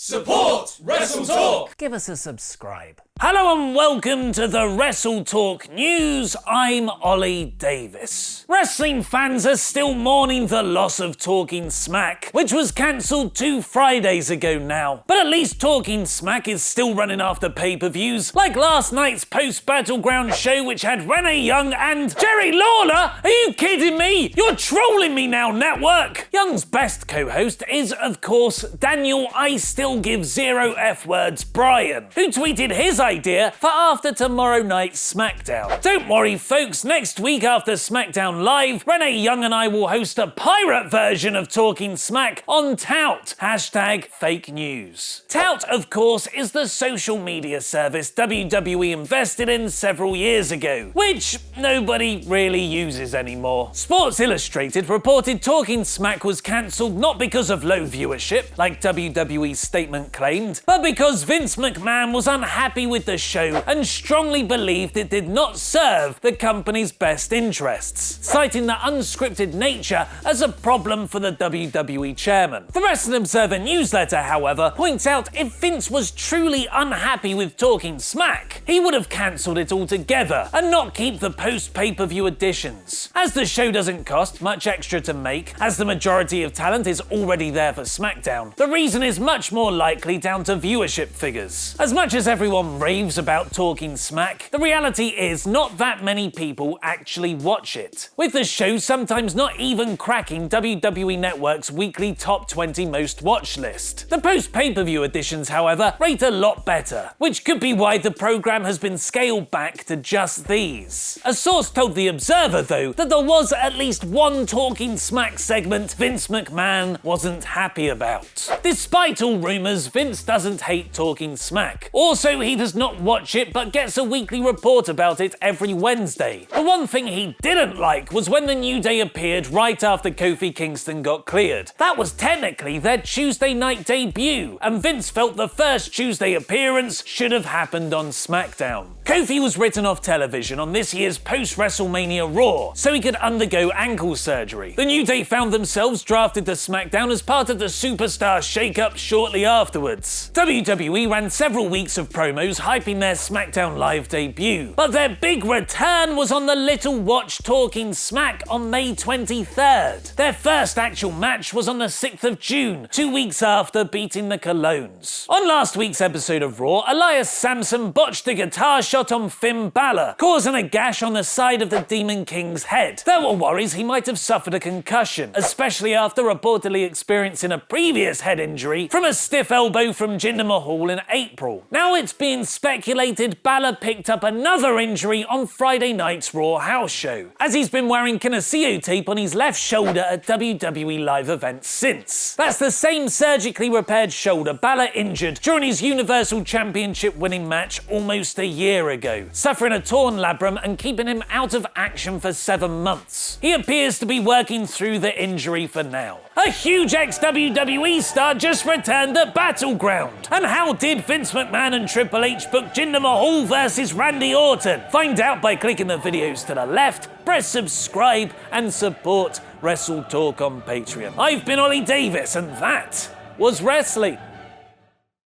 Support WrestleTalk! Give us a subscribe. Hello and welcome to the WrestleTalk News. I'm Ollie Davis. Wrestling fans are still mourning the loss of Talking Smack, which was cancelled 2 Fridays ago now. But at least Talking Smack is still running after pay-per-views, like last night's post-Battleground show, which had Renee Young and Jerry Lawler. Are you kidding me? You're trolling me now, network! Young's best co-host is, of course, Daniel I Still Give Zero F Words Bryan, who tweeted his idea for after tomorrow night's Smackdown. Don't worry folks, next week after Smackdown Live, Renee Young and I will host a pirate version of Talking Smack on Tout, #fake news. Tout, of course, is the social media service WWE invested in several years ago, which nobody really uses anymore. Sports Illustrated reported Talking Smack was cancelled not because of low viewership, like WWE's statement claimed, but because Vince McMahon was unhappy with the show and strongly believed it did not serve the company's best interests, citing the unscripted nature as a problem for the WWE chairman. The Wrestling Observer newsletter, however, points out if Vince was truly unhappy with Talking Smack, he would have cancelled it altogether and not keep the post-pay-per-view editions. As the show doesn't cost much extra to make, as the majority of talent is already there for SmackDown, the reason is much more likely down to viewership figures. As much as everyone raves about Talking Smack, the reality is not that many people actually watch it, with the show sometimes not even cracking WWE Network's weekly top 20 most watched list. The post-pay-per-view editions, however, rate a lot better, which could be why the program has been scaled back to just these. A source told The Observer, though, that there was at least one Talking Smack segment Vince McMahon wasn't happy about. Despite all rumours, Vince doesn't hate Talking Smack. Also, he does not watch it but gets a weekly report about it every Wednesday. The one thing he didn't like was when the New Day appeared right after Kofi Kingston got cleared. That was technically their Tuesday night debut, and Vince felt the first Tuesday appearance should have happened on SmackDown. Kofi was written off television on this year's post-WrestleMania Raw, so he could undergo ankle surgery. The New Day found themselves drafted to SmackDown as part of the Superstar shake-up shortly afterwards. WWE ran several weeks of promos hyping their SmackDown Live debut, but their big return was on the little-watched Talking Smack on May 23rd. Their first actual match was on the 6th of June, 2 weeks after beating the Colognes. On last week's episode of Raw, Elias Samson botched a guitar shot on Finn Balor, causing a gash on the side of the Demon King's head. There were worries he might have suffered a concussion, especially after reportedly experiencing a previous head injury from a stiff elbow from Jinder Mahal in April. Now it's being speculated Balor picked up another injury on Friday night's Raw house show, as he's been wearing kinesio tape on his left shoulder at WWE live events since. That's the same surgically repaired shoulder Balor injured during his Universal Championship winning match almost a year ago, suffering a torn labrum and keeping him out of action for 7 months. He appears to be working through the injury for now. A huge ex-WWE star just returned at Battleground. And how did Vince McMahon and Triple H book Jinder Mahal versus Randy Orton? Find out by clicking the videos to the left, press subscribe and support WrestleTalk on Patreon. I've been Ollie Davis and that was wrestling.